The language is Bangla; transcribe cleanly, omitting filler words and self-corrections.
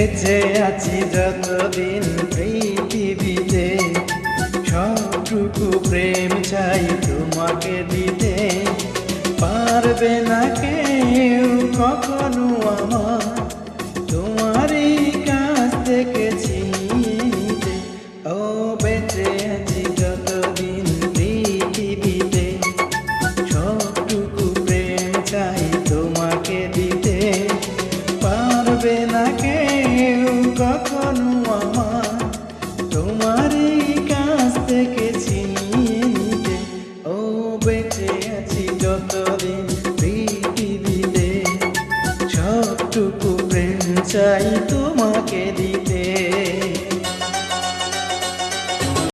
বেঁচে আছি যতদিন পৃথিবীতে, সবটুকু প্রেম চাই তোমাকে দিতে। পারবে না কেউ কখনো আমার তোমারই কাছ থেকে ছিনিয়ে নিতে। ও বেঁচে